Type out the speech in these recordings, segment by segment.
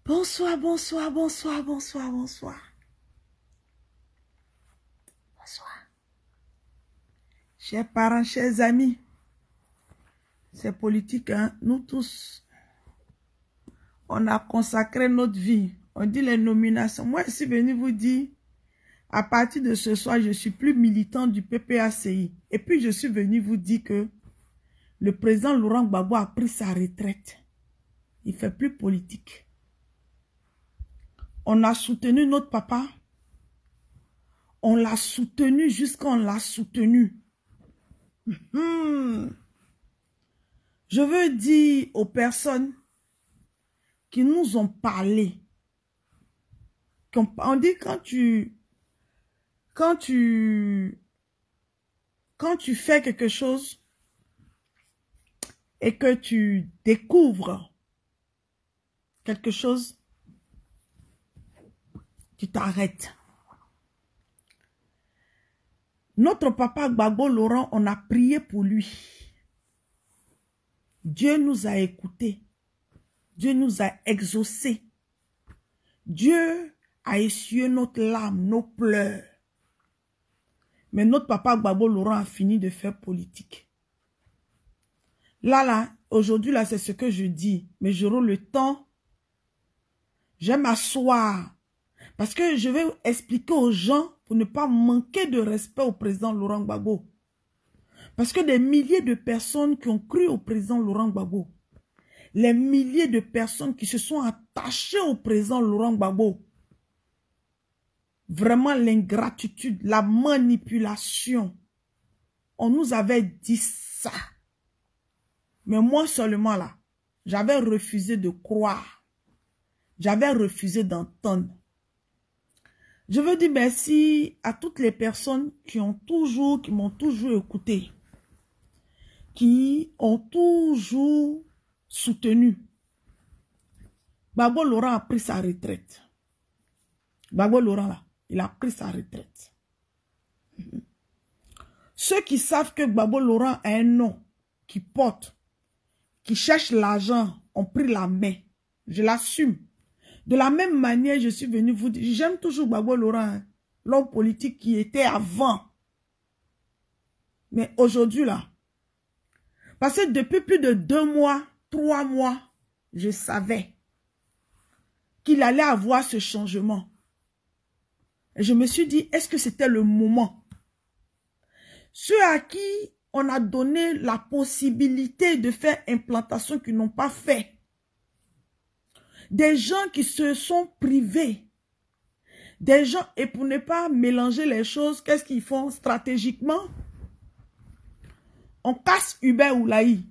Bonsoir, bonsoir, bonsoir, bonsoir, bonsoir. Bonsoir. Chers parents, chers amis, c'est politique, hein? Nous tous, on a consacré notre vie. On dit les nominations. Moi, je suis venu vous dire, à partir de ce soir, je ne suis plus militant du PPACI. Et puis, je suis venu vous dire que le président Laurent Gbagbo a pris sa retraite. Il ne fait plus politique. On a soutenu notre papa. On l'a soutenu jusqu'à on l'a soutenu. Je veux dire aux personnes qui nous ont parlé, on dit quand tu fais quelque chose et que tu découvres quelque chose, tu t'arrêtes. Notre papa Gbagbo Laurent, on a prié pour lui. Dieu nous a écoutés. Dieu nous a exaucés. Dieu a essuyé notre larme, nos pleurs. Mais notre papa Gbagbo Laurent a fini de faire politique. Là, aujourd'hui, là, c'est ce que je dis. Mais j'aurai le temps. Je vais m'asseoir. Parce que je vais expliquer aux gens pour ne pas manquer de respect au président Laurent Gbagbo. Parce que des milliers de personnes qui ont cru au président Laurent Gbagbo, les milliers de personnes qui se sont attachées au président Laurent Gbagbo, vraiment l'ingratitude, la manipulation, on nous avait dit ça. Mais moi seulement là, j'avais refusé de croire. J'avais refusé d'entendre. Je veux dire merci à toutes les personnes qui m'ont toujours écouté, qui ont toujours soutenu. Gbagbo Laurent a pris sa retraite. Gbagbo Laurent là, il a pris sa retraite. Ceux qui savent que Gbagbo Laurent a un nom qui porte, qui cherche l'argent, ont pris la main. Je l'assume. De la même manière, je suis venu vous dire, j'aime toujours Gbagbo Laurent, hein, l'homme politique qui était avant. Mais aujourd'hui là, parce que depuis plus de 2 mois, 3 mois, je savais qu'il allait avoir ce changement. Et je me suis dit, est-ce que c'était le moment? Ceux à qui on a donné la possibilité de faire implantation qui n'ont pas fait. Des gens qui se sont privés. Des gens, et pour ne pas mélanger les choses, qu'est-ce qu'ils font stratégiquement? On casse Hubert Oulaï.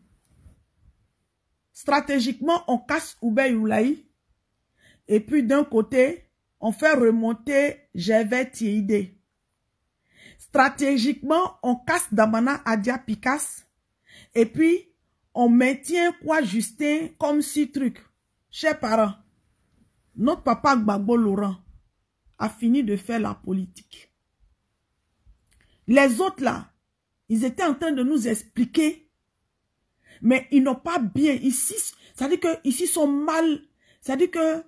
Stratégiquement, on casse Hubert Oulaï. Et puis d'un côté, on fait remonter Gervais Tiéhidé. Stratégiquement, on casse Damana Adia Picasse. Et puis, on maintient quoi Justin comme si truc. Chers parents, notre papa Gbagbo Laurent a fini de faire la politique. Les autres là, ils étaient en train de nous expliquer, mais ils n'ont pas bien ici. C'est-à-dire que ici sont mal. C'est-à-dire que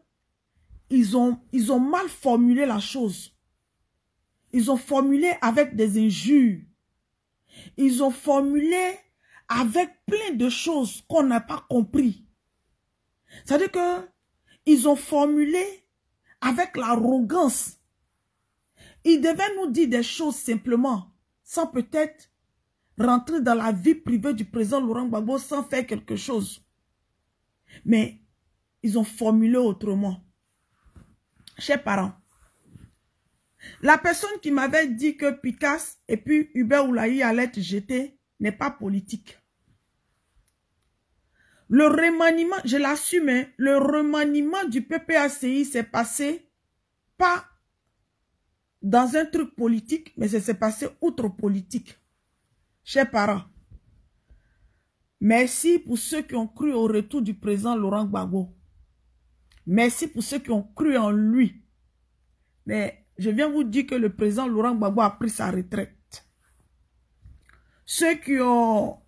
ils ont mal formulé la chose. Ils ont formulé avec des injures. Ils ont formulé avec plein de choses qu'on n'a pas compris. C'est-à-dire que ils ont formulé avec l'arrogance. Ils devaient nous dire des choses simplement, sans peut-être rentrer dans la vie privée du président Laurent Gbagbo sans faire quelque chose. Mais ils ont formulé autrement. Chers parents, la personne qui m'avait dit que Picasse et puis Hubert Oulaï allaient être jetés n'est pas politique. Le remaniement, je l'assume, hein, le remaniement du PPACI s'est passé pas dans un truc politique, mais ça s'est passé outre politique. Chers parents, merci pour ceux qui ont cru au retour du président Laurent Gbagbo. Merci pour ceux qui ont cru en lui. Mais je viens vous dire que le président Laurent Gbagbo a pris sa retraite. Ceux qui ont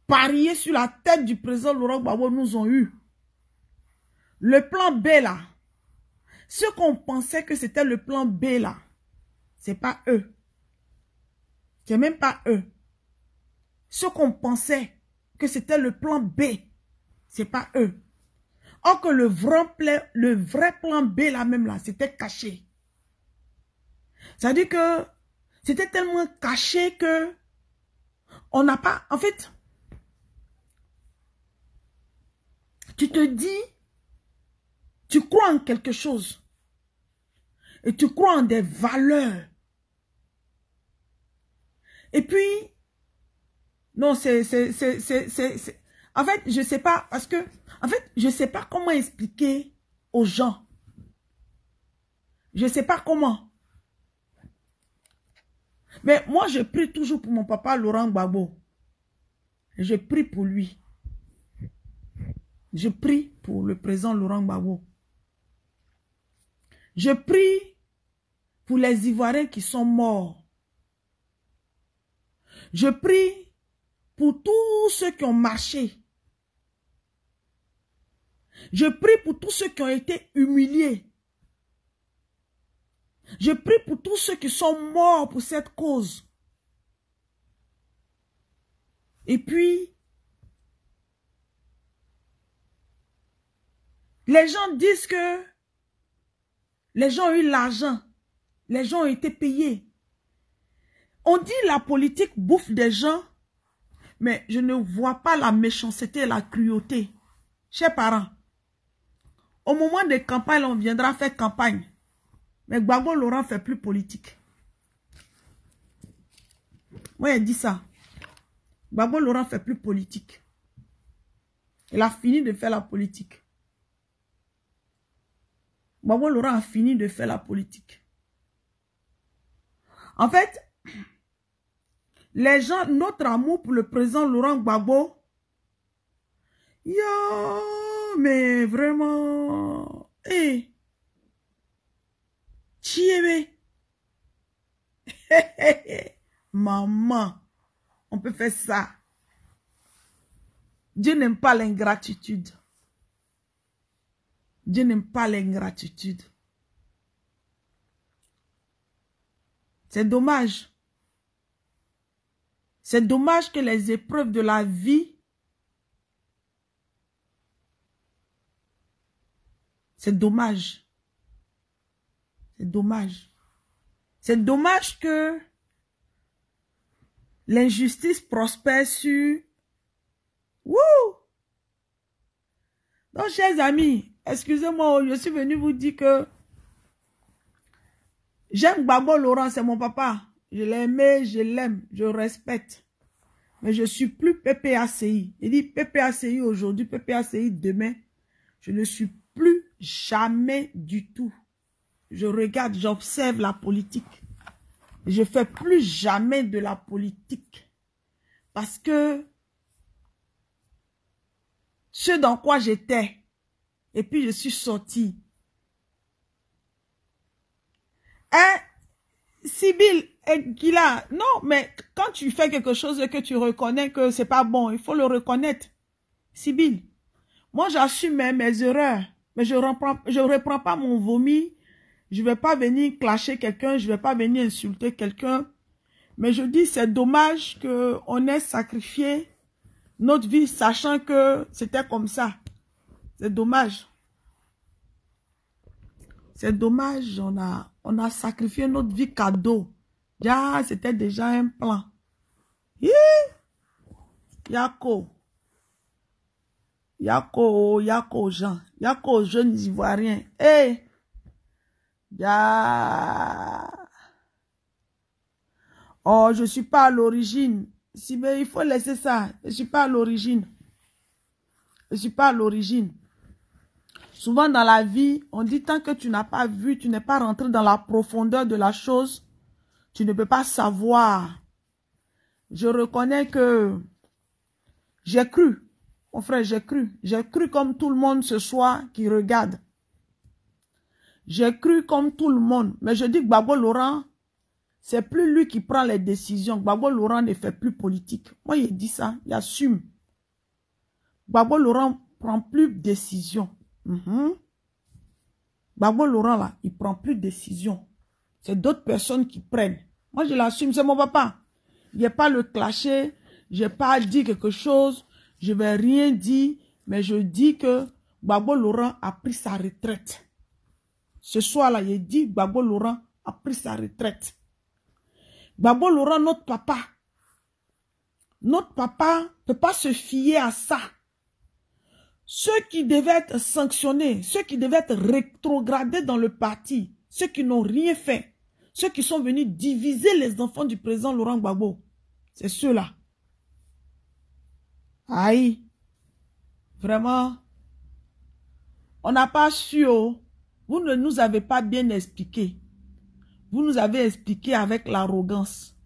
parié sur la tête du président Laurent Gbagbo nous ont eu. Le plan B là, ceux qu'on pensait que c'était le plan B là, c'est pas eux. C'est même pas eux. Ceux qu'on pensait que c'était le plan B, c'est pas eux. Or que le vrai plan B là même là, c'était caché. Ça veut dire que c'était tellement caché que on n'a pas... En fait, tu te dis, tu crois en quelque chose. Et tu crois en des valeurs. Et puis, non, c'est... En fait, je sais pas, parce que... En fait, je sais pas comment expliquer aux gens. Je sais pas comment. Mais moi, je prie toujours pour mon papa Laurent Gbagbo. Je prie pour lui. Je prie pour le président Laurent Gbagbo. Je prie pour les Ivoiriens qui sont morts. Je prie pour tous ceux qui ont marché. Je prie pour tous ceux qui ont été humiliés. Je prie pour tous ceux qui sont morts pour cette cause. Et puis, les gens disent que les gens ont eu l'argent. Les gens ont été payés. On dit la politique bouffe des gens, mais je ne vois pas la méchanceté et la cruauté. Chers parents, au moment des campagnes, on viendra faire campagne. Mais Gbagbo Laurent ne fait plus politique. Moi, il dit ça. Gbagbo Laurent ne fait plus politique. Il a fini de faire la politique. Gbagbo Laurent a fini de faire la politique. En fait, les gens, notre amour pour le président Laurent Gbagbo, yo, mais vraiment, hé, chiébé, maman, on peut faire ça. Dieu n'aime pas l'ingratitude. Dieu n'aime pas l'ingratitude. C'est dommage. C'est dommage que les épreuves de la vie, c'est dommage. C'est dommage. C'est dommage que l'injustice prospère sur... Wouh! Donc, chers amis, excusez-moi, je suis venu vous dire que j'aime Gbagbo Laurent, c'est mon papa. Je l'ai aimé, je l'aime, je respecte. Mais je ne suis plus PPACI. Il dit PPACI aujourd'hui, PPACI demain. Je ne suis plus jamais du tout. Je regarde, j'observe la politique. Je ne fais plus jamais de la politique. Parce que ce dans quoi j'étais, et puis je suis sortie. Hein? Sibyl et Gila, non, mais quand tu fais quelque chose et que tu reconnais que c'est pas bon, il faut le reconnaître. Sibyl, moi j'assume mes erreurs, mais je reprends pas mon vomi. Je vais pas venir clasher quelqu'un, je vais pas venir insulter quelqu'un. Mais je dis, c'est dommage qu'on ait sacrifié notre vie sachant que c'était comme ça. C'est dommage. C'est dommage, on a sacrifié notre vie cadeau. Ya, c'était déjà un plan. Yako. Yako, Yako Jean. Yako jeunes Ivoiriens. Hey. Ya. Oh, je ne suis pas à l'origine. Si, mais il faut laisser ça. Je ne suis pas à l'origine. Je ne suis pas à l'origine. Souvent dans la vie, on dit tant que tu n'as pas vu, tu n'es pas rentré dans la profondeur de la chose, tu ne peux pas savoir. Je reconnais que j'ai cru. Mon frère, j'ai cru. J'ai cru comme tout le monde ce soir qui regarde. J'ai cru comme tout le monde. Mais je dis que Gbagbo Laurent, c'est plus lui qui prend les décisions. Gbagbo Laurent ne fait plus politique. Moi, il dit ça, il assume. Gbagbo Laurent prend plus de décisions. Gbagbo Laurent, là, il prend plus de décision. C'est d'autres personnes qui prennent. Moi, je l'assume, c'est mon papa. Il n'y a pas le clasher, je n'ai pas dit quelque chose, je ne vais rien dire, mais je dis que Gbagbo Laurent a pris sa retraite. Ce soir-là, il dit Gbagbo Laurent a pris sa retraite. Gbagbo Laurent, notre papa ne peut pas se fier à ça. Ceux qui devaient être sanctionnés, ceux qui devaient être rétrogradés dans le parti, ceux qui n'ont rien fait, ceux qui sont venus diviser les enfants du président Laurent Gbagbo, c'est ceux-là. Aïe, vraiment, on n'a pas su, oh. Vous ne nous avez pas bien expliqué. Vous nous avez expliqué avec l'arrogance.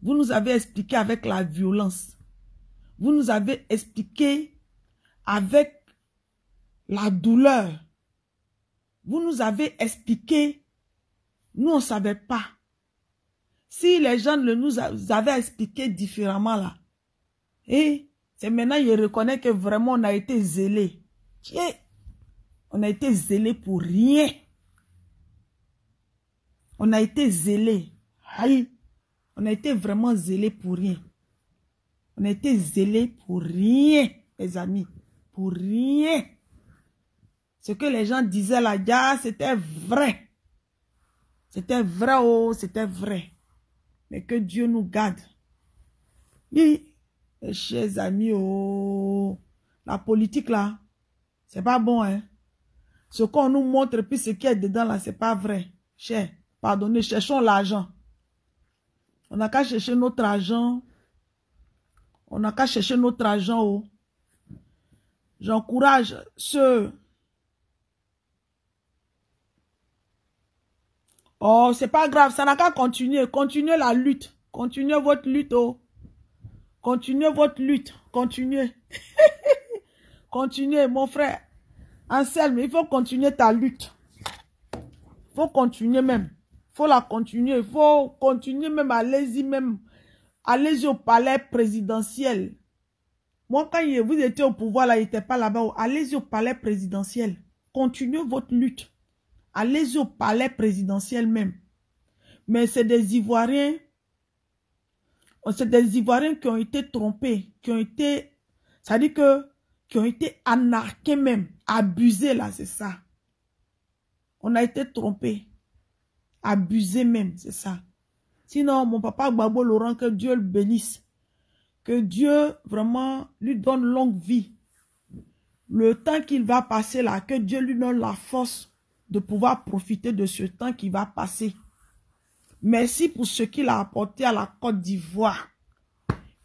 Vous nous avez expliqué avec la violence. Vous nous avez expliqué avec la douleur. Vous nous avez expliqué, nous on ne savait pas. Si les gens nous avaient expliqué différemment là, et c'est maintenant qu'ils reconnaissent que vraiment on a été zélés. On a été zélés pour rien. On a été zélés. Aïe. On a été vraiment zélés pour rien. On a été zélés pour rien, les amis. Pour rien. Ce que les gens disaient là, c'était vrai. C'était vrai, oh, c'était vrai. Mais que Dieu nous garde. Oui, mes chers amis, oh, la politique là, c'est pas bon, hein. Ce qu'on nous montre, puis ce qui est dedans là, c'est pas vrai. Cher, pardonnez, cherchons l'argent. On n'a qu'à chercher notre argent. On n'a qu'à chercher notre argent, oh. J'encourage ceux. Oh, c'est pas grave, ça n'a qu'à continuer. Continuez la lutte. Continuez votre lutte, oh. Continuez votre lutte. Continuez. Continuez, mon frère. Anselme, il faut continuer ta lutte. Il faut continuer même. Il faut la continuer. Il faut continuer même. Allez-y même. Allez-y au palais présidentiel. Moi, quand vous étiez au pouvoir, là, il n'était pas là-bas. Allez-y au palais présidentiel. Continuez votre lutte. Allez-y au palais présidentiel même. Mais c'est des Ivoiriens. C'est des Ivoiriens qui ont été trompés. Qui ont été... Ça dit que... Qui ont été anarqués même. Abusés là, c'est ça. On a été trompés. Abusés même, c'est ça. Sinon, mon papa Gbagbo Laurent, que Dieu le bénisse. Que Dieu vraiment lui donne longue vie. Le temps qu'il va passer là, que Dieu lui donne la force de pouvoir profiter de ce temps qui va passer. Merci pour ce qu'il a apporté à la Côte d'Ivoire.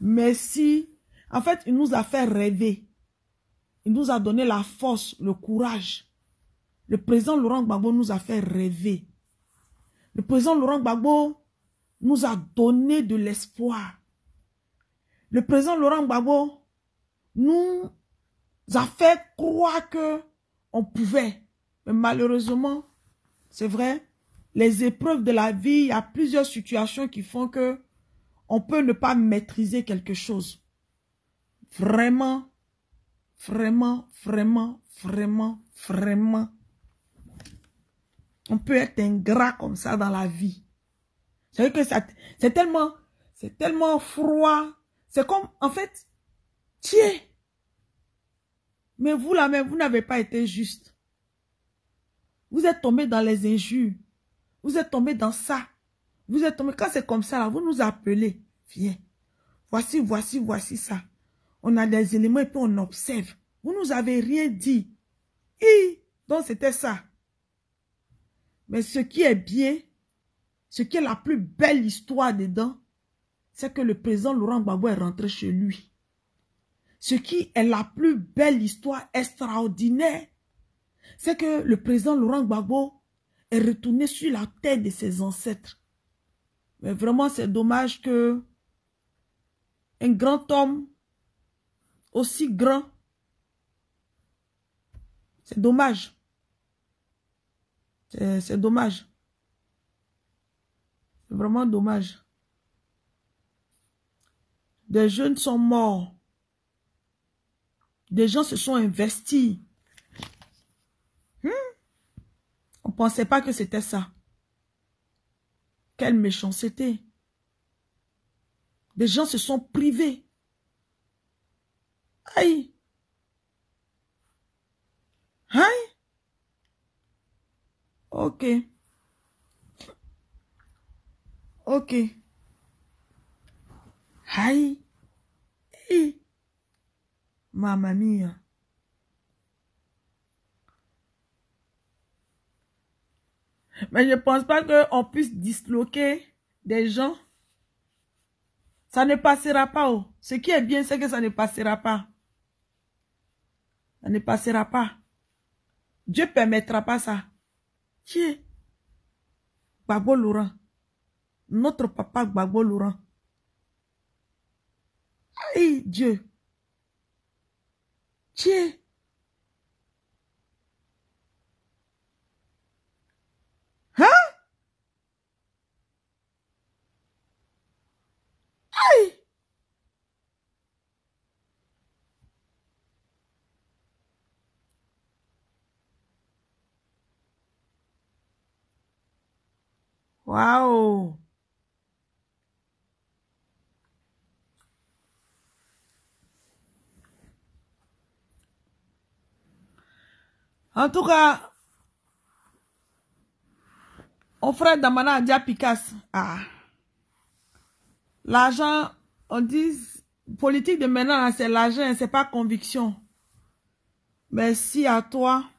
Merci. En fait, il nous a fait rêver. Il nous a donné la force, le courage. Le président Laurent Gbagbo nous a fait rêver. Le président Laurent Gbagbo nous a donné de l'espoir. Le président Laurent Gbagbo nous a fait croire que on pouvait. Mais malheureusement, c'est vrai, les épreuves de la vie, il y a plusieurs situations qui font que on peut ne pas maîtriser quelque chose. Vraiment, vraiment, vraiment, vraiment, vraiment. On peut être ingrat comme ça dans la vie. C'est que c'est tellement froid. C'est comme, en fait, tiens. Mais vous là même, vous n'avez pas été juste. Vous êtes tombé dans les injures. Vous êtes tombé dans ça. Vous êtes tombé, quand c'est comme ça là, vous nous appelez. Viens. Voici ça. On a des éléments et puis on observe. Vous nous avez rien dit. Donc c'était ça. Mais ce qui est bien, ce qui est la plus belle histoire dedans, c'est que le président Laurent Gbagbo est rentré chez lui. Ce qui est la plus belle histoire extraordinaire, c'est que le président Laurent Gbagbo est retourné sur la terre de ses ancêtres. Mais vraiment, c'est dommage que un grand homme aussi grand, c'est dommage. C'est dommage. C'est vraiment dommage. Des jeunes sont morts. Des gens se sont investis. pensait pas que c'était ça. Quelle méchanceté. Des gens se sont privés. Aïe. Aïe. Ok. Ok. Aïe. Aïe. Mamma mia. Mais je ne pense pas qu'on puisse disloquer des gens. Ça ne passera pas. Oh. Ce qui est bien, c'est que ça ne passera pas. Ça ne passera pas. Dieu ne permettra pas ça. Qui est Gbagbo Laurent? Notre papa Gbagbo Laurent. Aïe, Dieu. Qui est? Hein? Aïe. Waouh. En tout cas, mon frère Damana a dit à Picasso, ah, l'argent, on dit, politique de maintenant, c'est l'argent, c'est pas conviction. Merci à toi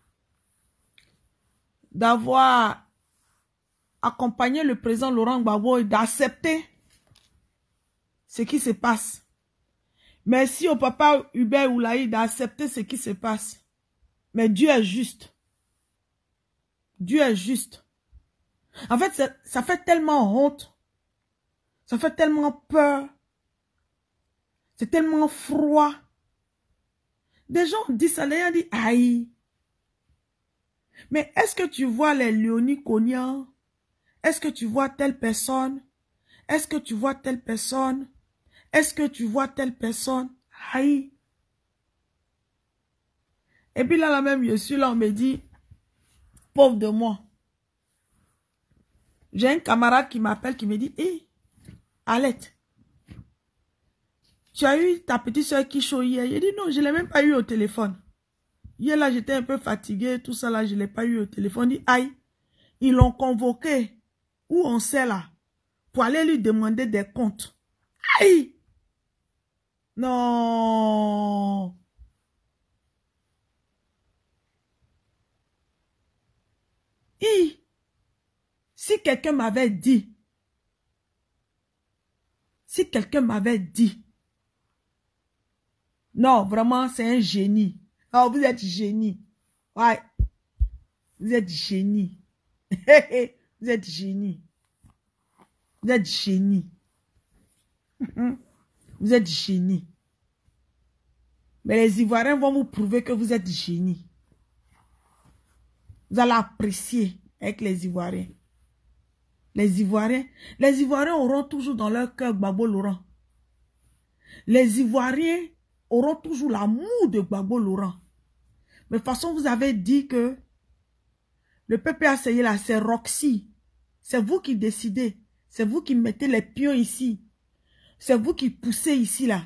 d'avoir accompagné le président Laurent Gbagbo et d'accepter ce qui se passe. Merci au papa Hubert Oulaï d'accepter ce qui se passe. Mais Dieu est juste. Dieu est juste. En fait, ça fait tellement honte. Ça fait tellement peur. C'est tellement froid. Des gens disent ça, les gens disent aïe. Mais est-ce que tu vois les Léonie Cognan? Est-ce que tu vois telle personne? Est-ce que tu vois telle personne? Est-ce que tu vois telle personne? Aïe. Et puis là même, je suis là, on me dit, pauvre de moi. J'ai un camarade qui m'appelle, qui me dit, hé, Alette, tu as eu ta petite soeur qui chaud hier? Il dit, non, je ne l'ai même pas eu au téléphone. Hier là, j'étais un peu fatigué, tout ça là, je ne l'ai pas eu au téléphone. Il dit, aïe, ils l'ont convoqué, où on sait là, pour aller lui demander des comptes. Aïe! Non! Si quelqu'un m'avait dit, non, vraiment, c'est un génie. Oh, vous êtes génie. Ouais, vous êtes génie. Vous êtes génie. Vous êtes génie. Vous êtes génie. Mais les Ivoiriens vont vous prouver que vous êtes génie. Vous allez apprécier avec les Ivoiriens. Les Ivoiriens auront toujours dans leur cœur Gbagbo Laurent. Les Ivoiriens auront toujours l'amour de Gbagbo Laurent. Mais de toute façon, vous avez dit que le PPACI là, c'est Roxy. C'est vous qui décidez. C'est vous qui mettez les pions ici. C'est vous qui poussez ici là.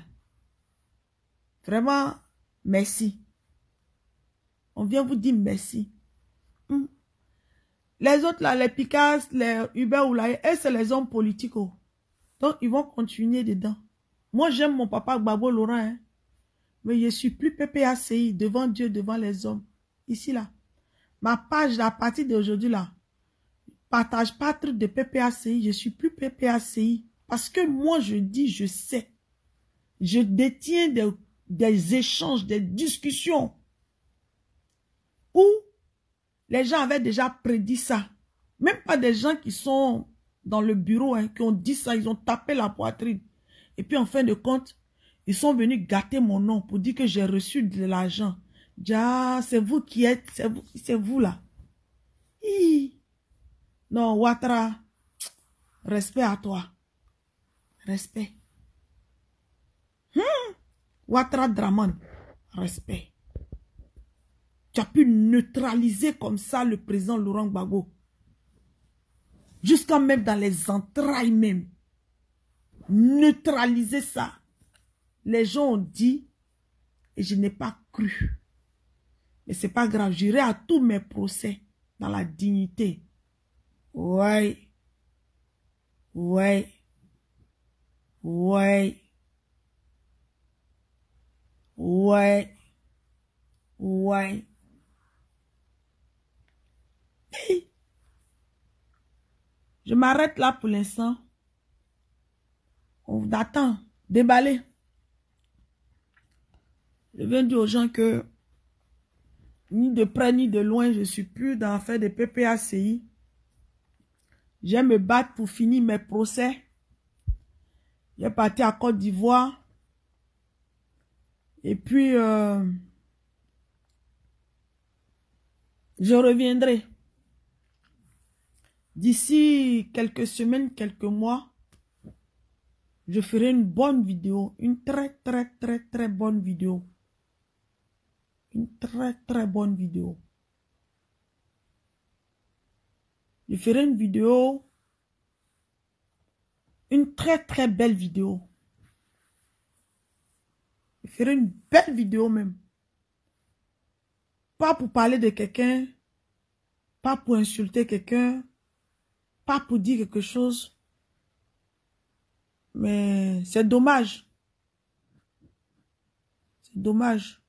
Vraiment, merci. On vient vous dire merci. Les autres là, les Picasso, les Hubert Oulaye, eux c'est les hommes politiques. Oh. Donc ils vont continuer dedans. Moi j'aime mon papa Gbagbo Laurent. Hein. Mais je suis plus PPACI devant Dieu, devant les hommes. Ici là. Ma page à partir d'aujourd'hui là. Partage pas truc de PPACI. Je suis plus PPACI. Parce que moi je dis, je sais. Je détiens des échanges, des discussions. Où les gens avaient déjà prédit ça. Même pas des gens qui sont dans le bureau, hein, qui ont dit ça, ils ont tapé la poitrine. Et puis en fin de compte, ils sont venus gâter mon nom pour dire que j'ai reçu de l'argent. Ah, c'est vous qui êtes, c'est vous là. Hi. Non, Ouattara, respect à toi. Respect. Ouattara Draman, respect. Tu as pu neutraliser comme ça le président Laurent Gbagbo. Jusqu'à même dans les entrailles même. Neutraliser ça. Les gens ont dit, et je n'ai pas cru. Mais c'est pas grave, j'irai à tous mes procès dans la dignité. Ouais. Ouais. Ouais. Ouais. Ouais. Hey. Je m'arrête là pour l'instant. On attend. Déballer. Je viens dire aux gens que ni de près ni de loin, je ne suis plus dans l'affaire des PPACI. J'aime me battre pour finir mes procès. J'ai parti à Côte d'Ivoire. Et puis, je reviendrai. D'ici quelques semaines, quelques mois, je ferai une bonne vidéo. Une très bonne vidéo. Une très bonne vidéo. Je ferai une vidéo. Une très belle vidéo. Je ferai une belle vidéo même. Pas pour parler de quelqu'un. Pas pour insulter quelqu'un. Pas pour dire quelque chose. Mais c'est dommage. C'est dommage.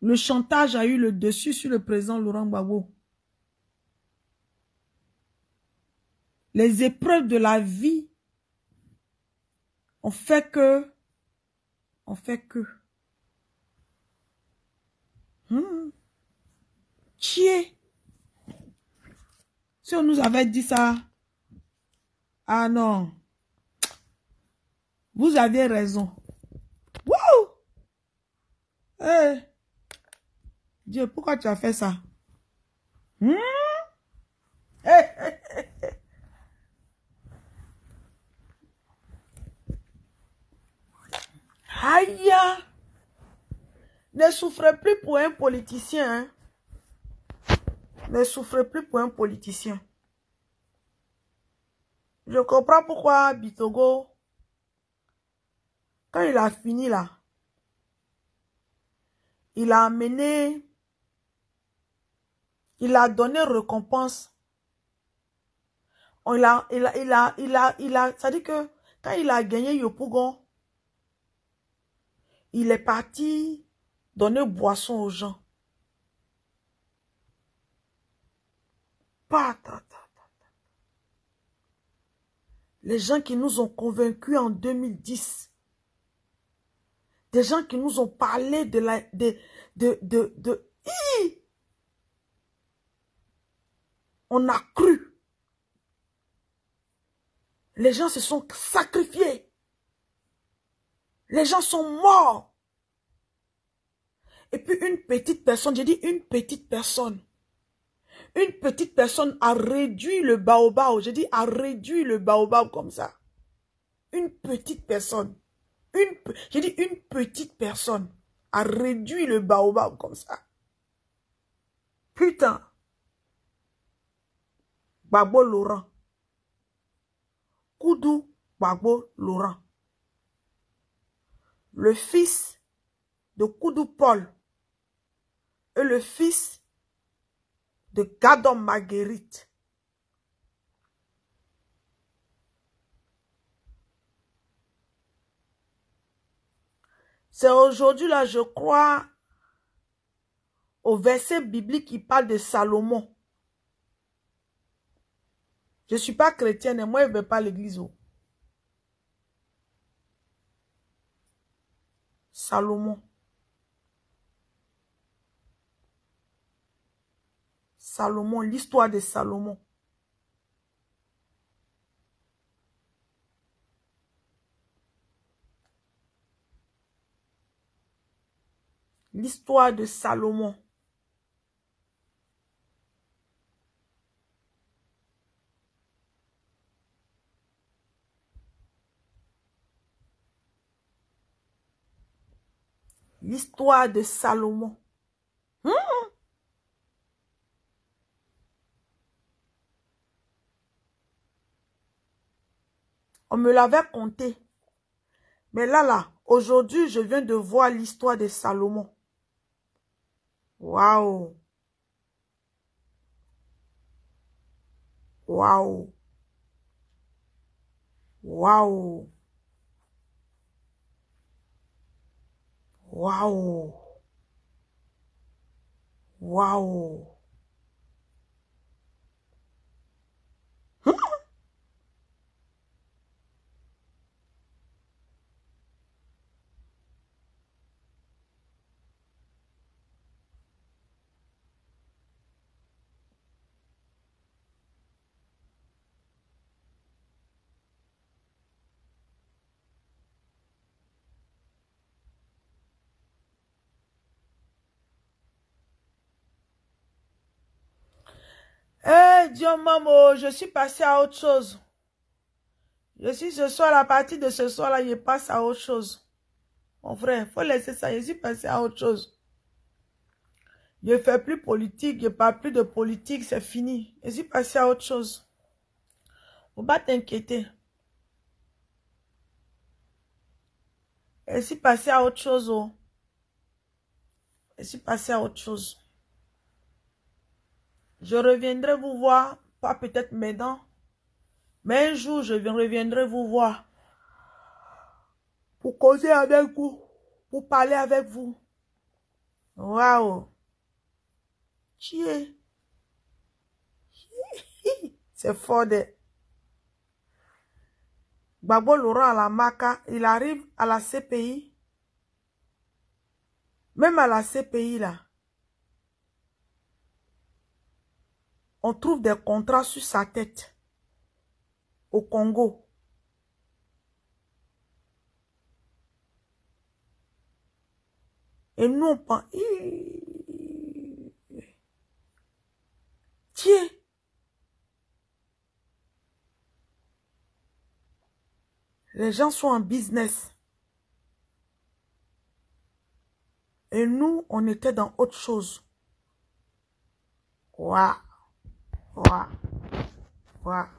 Le chantage a eu le dessus sur le président Laurent Gbagbo. Les épreuves de la vie ont fait que... Chier. Si on nous avait dit ça... Ah non. Vous aviez raison. Wouh! Hey. Dieu, pourquoi tu as fait ça? Hey, hey. Aïe! Ne souffrez plus pour un politicien. Hein? Ne souffrez plus pour un politicien. Je comprends pourquoi Bitogo, quand il a fini là, il a amené, il a donné récompense. Ça dit que quand il a gagné Yopougon, il est parti donner boisson aux gens. Les gens qui nous ont convaincus en 2010. Des gens qui nous ont parlé de la... On a cru. Les gens se sont sacrifiés. Les gens sont morts. Et puis une petite personne, j'ai dit une petite personne. Une petite personne a réduit le baobab. J'ai dit a réduit le baobab comme ça. Une petite personne. J'ai dit une petite personne a réduit le baobab comme ça. Putain. Gbagbo Laurent. Koudou Gbagbo Laurent. Le fils de Koudou Paul et le fils de Gadon Marguerite. C'est aujourd'hui là, je crois, au verset biblique qui parle de Salomon. Je ne suis pas chrétienne et moi, je ne vais pas à l'église. Salomon. Salomon, l'histoire de Salomon. L'histoire de Salomon. L'histoire de Salomon. On me l'avait conté. Mais là, aujourd'hui, je viens de voir l'histoire de Salomon. Waouh! Waouh! Waouh! Waouh! Waouh! Eh, Dieu maman, je suis passée à autre chose. Je suis ce soir, à partir de ce soir-là, je passe à autre chose. Mon frère, il faut laisser ça, je suis passée à autre chose. Je ne fais plus politique, je ne parle plus de politique, c'est fini. Je suis passée à autre chose. Faut pas t'inquiéter. Je suis passée à autre chose. Oh. Je suis passée à autre chose. Je reviendrai vous voir, pas peut-être maintenant, mais un jour, je reviendrai vous voir pour causer avec vous, pour parler avec vous. Waouh! Chier! C'est fort de... Gbagbo Laurent à la Maca, il arrive à la CPI. Même à la CPI, là, on trouve des contrats sur sa tête au Congo. Et nous, on pense... Tiens! Les gens sont en business. Et nous, on était dans autre chose. Waouh! Waouh! Waouh!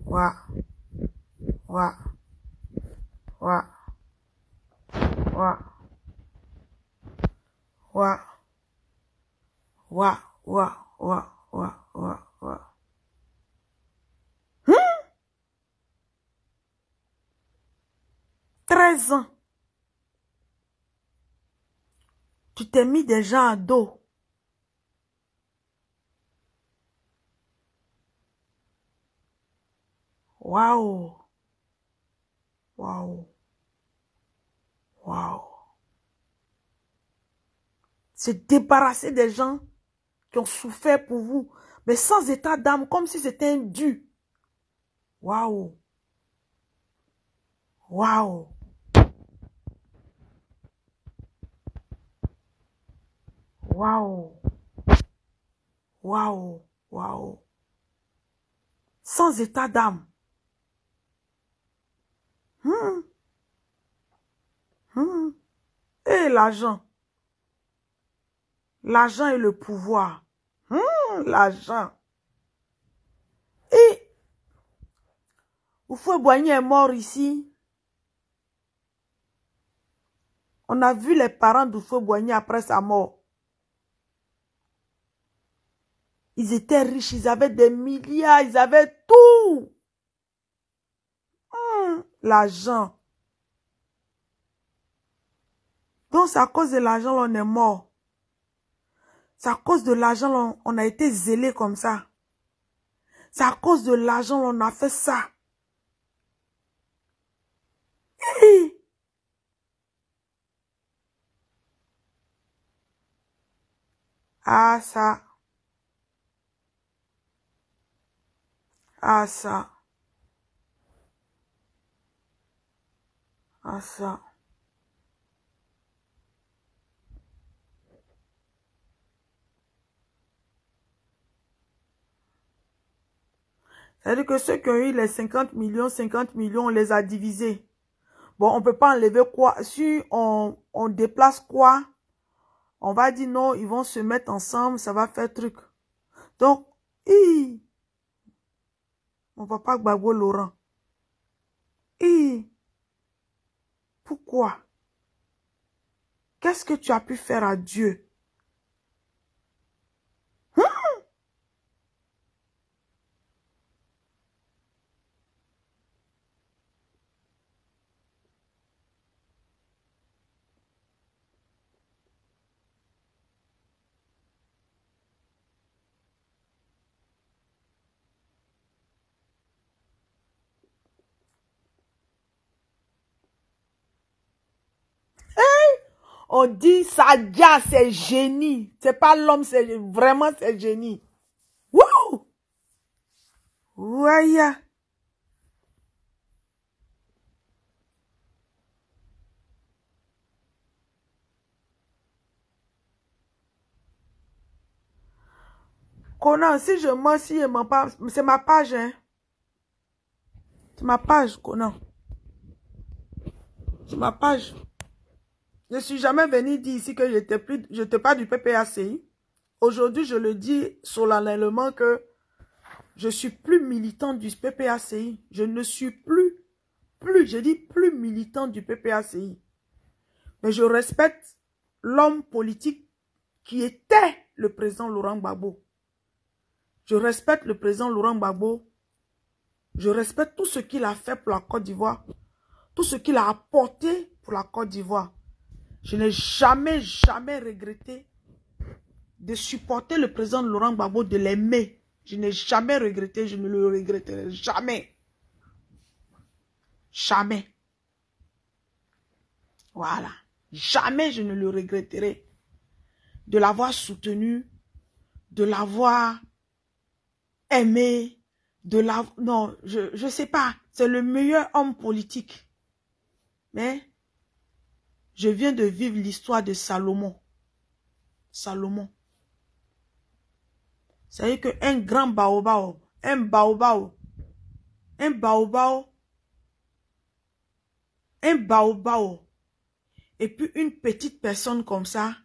Waouh! Waouh! Waouh! Waouh! Waouh! Waouh! Waouh! Waouh! Waouh! Waouh! Waouh! 13 ans. Tu t'es mis des gens à dos. Waouh! Waouh! Waouh! Se débarrasser des gens qui ont souffert pour vous, mais sans état d'âme, comme si c'était un dû. Waouh! Waouh! Waouh! Waouh! Waouh! Sans état d'âme. Et l'argent. L'argent et le pouvoir. L'argent. Et Houphouët-Boigny est mort ici. On a vu les parents d'Houphouët-Boigny après sa mort. Ils étaient riches, ils avaient des milliards, ils avaient tout. L'argent. Donc c'est à cause de l'argent qu'on est mort. C'est à cause de l'argent on a été zélé comme ça. C'est à cause de l'argent qu'on a fait ça. Ah ça. Ah ça. Ah ça. C'est-à-dire que ceux qui ont eu les 50 millions, on les a divisés. Bon, on peut pas enlever quoi. Si on déplace quoi, on va dire non, ils vont se mettre ensemble, ça va faire truc. Donc, mon papa Gbagbo Laurent. Pourquoi? Qu'est-ce que tu as pu faire à Dieu? On dit Sadia, c'est génie. C'est pas l'homme, c'est vraiment c'est génie. Wouh! Ouais. Conan, si je mens, si je mens pas, c'est ma page, hein. C'est ma page, Conan. C'est ma page. Je suis jamais venu dire ici que je n'étais pas du PPACI. Aujourd'hui, je le dis solennellement que je suis plus militant du PPACI. Je ne suis je dis plus militant du PPACI. Mais je respecte l'homme politique qui était le président Laurent Gbagbo. Je respecte le président Laurent Gbagbo. Je respecte tout ce qu'il a fait pour la Côte d'Ivoire. Tout ce qu'il a apporté pour la Côte d'Ivoire. Je n'ai jamais regretté de supporter le président Laurent Gbagbo, de l'aimer. Je n'ai jamais regretté, je ne le regretterai jamais. Jamais. Voilà. Jamais je ne le regretterai de l'avoir soutenu, de l'avoir aimé, non, je sais pas. C'est le meilleur homme politique. Mais je viens de vivre l'histoire de Salomon. Salomon. C'est-à-dire qu'un grand baobab, et puis une petite personne comme ça,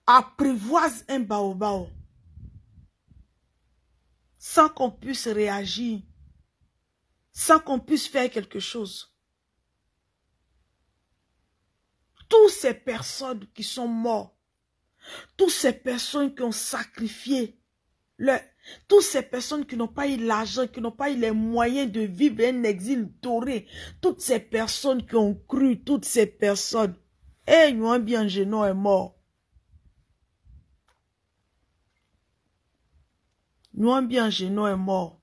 apprivoise un baobab, sans qu'on puisse réagir, sans qu'on puisse faire quelque chose. Toutes ces personnes qui sont mortes, toutes ces personnes qui ont sacrifié, toutes ces personnes qui n'ont pas eu l'argent, qui n'ont pas eu les moyens de vivre un exil doré, toutes ces personnes qui ont cru, toutes ces personnes, et Nwambi Angeno est mort. Nwambi Angeno est mort.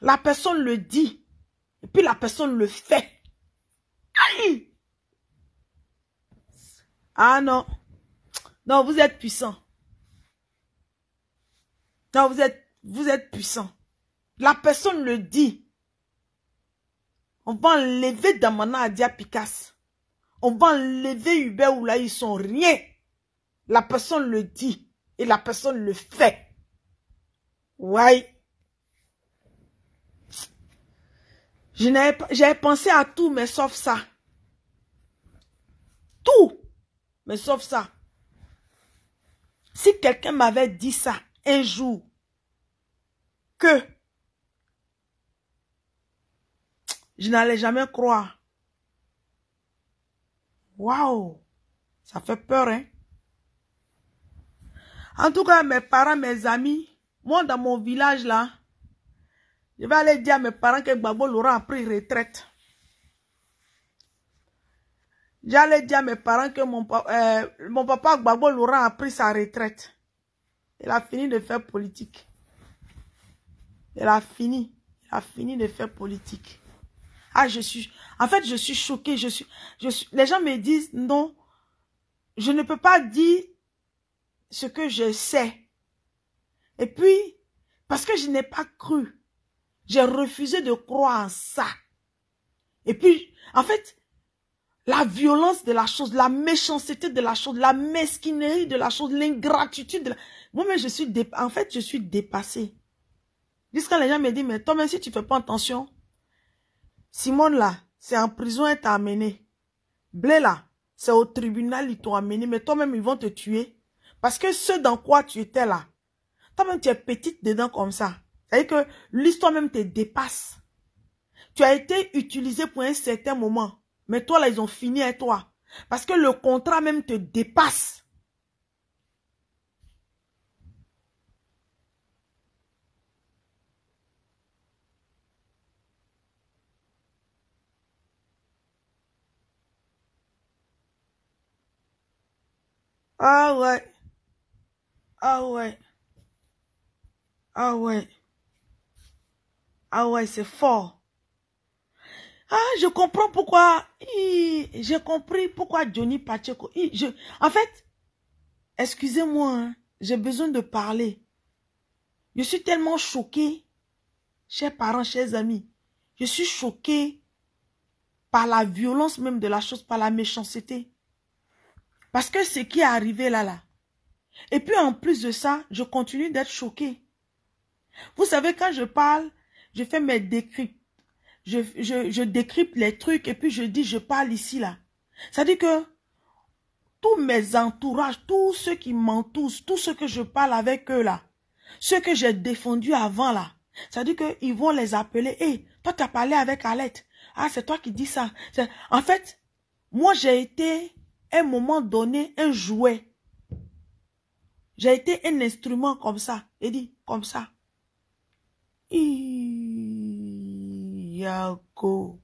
La personne le dit, et puis la personne le fait. Aïe! Ah non. Non, vous êtes puissant. Non, vous êtes puissant. La personne le dit. On va enlever Damana Adia Picasso. On va enlever Hubert Oula, ils sont rien. La personne le dit. Et la personne le fait. Ouais. J'avais pensé à tout, mais sauf ça. Tout, mais sauf ça. Si quelqu'un m'avait dit ça un jour, que je n'allais jamais croire. Waouh, ça fait peur, hein. En tout cas, mes parents, mes amis, moi dans mon village là, je vais aller dire à mes parents que Gbagbo Laurent a pris retraite. J'allais dire à mes parents que mon papa Gbagbo Laurent a pris sa retraite. Il a fini de faire politique. Il a fini de faire politique. Ah, en fait, je suis choquée. Les gens me disent, non, je ne peux pas dire ce que je sais. Et puis, parce que je n'ai pas cru, j'ai refusé de croire en ça. Et puis, en fait, la violence de la chose, la méchanceté de la chose, la mesquinerie de la chose, l'ingratitude de la... Moi-même, en fait, je suis dépassée. Jusqu'à les gens me disent, mais toi, même si tu fais pas attention, Simone là, c'est en prison, elle t'a amené. Blé là, c'est au tribunal, ils t'ont amené, mais toi-même, ils vont te tuer. Parce que ce dans quoi tu étais là, toi-même, tu es petite dedans comme ça. C'est-à-dire que l'histoire même te dépasse. Tu as été utilisé pour un certain moment. Mais toi, là, ils ont fini avec toi. Parce que le contrat même te dépasse. Ah ouais. Ah ouais. Ah ouais. Ah ouais, c'est fort. Ah, je comprends pourquoi. J'ai compris pourquoi Johnny Pacheco. En fait, excusez-moi, hein, j'ai besoin de parler. Je suis tellement choquée, chers parents, chers amis. Je suis choquée par la violence même de la chose, par la méchanceté. Parce que ce qui est arrivé là. Et puis en plus de ça, je continue d'être choquée. Vous savez, quand je parle, je fais mes décryptes. Je décrypte les trucs et puis je dis, je parle ici là. C'est-à-dire que tous mes entourages, tous ceux qui m'entourent, tous ceux que je parle avec eux là, ceux que j'ai défendus avant là, c'est-à-dire qu'ils vont les appeler. Hey, toi tu as parlé avec Alette. Ah, c'est toi qui dis ça. En fait, moi j'ai été, à un moment donné, un jouet. J'ai été un instrument comme ça. Et dit, comme ça. Yago.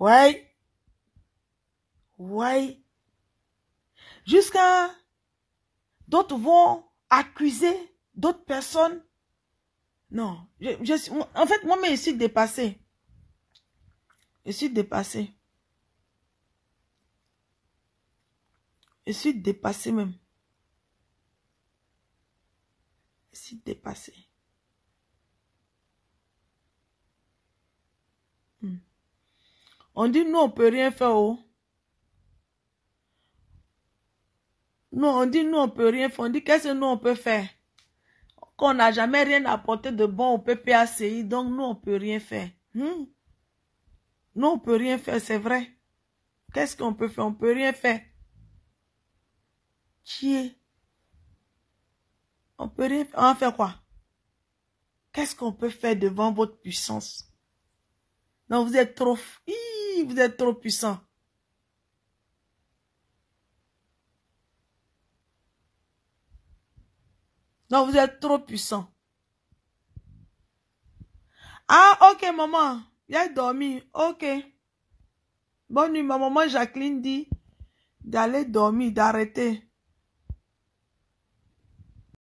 Ouais. Ouais. Jusqu'à d'autres vont accuser d'autres personnes. Non. En fait, moi-même, je suis dépassée. Je suis dépassée. Je suis dépassée même. Je suis dépassée. On dit, nous, on peut rien faire. Oh. Non, on dit, nous, on peut rien faire. On dit, qu'est-ce que nous, on peut faire? Qu'on n'a jamais rien apporté de bon au PPACI, donc nous, on peut rien faire. Nous, on peut rien faire, c'est vrai. Qu'est-ce qu'on peut faire? On peut rien faire. Chier. On peut rien faire. On va faire quoi? Qu'est-ce qu'on peut faire devant votre puissance? Non, vous êtes trop... vous êtes trop puissant. Non, vous êtes trop puissant. Ah, ok, maman. Viens dormir. Ok. Bonne nuit, ma maman Jacqueline dit d'aller dormir, d'arrêter.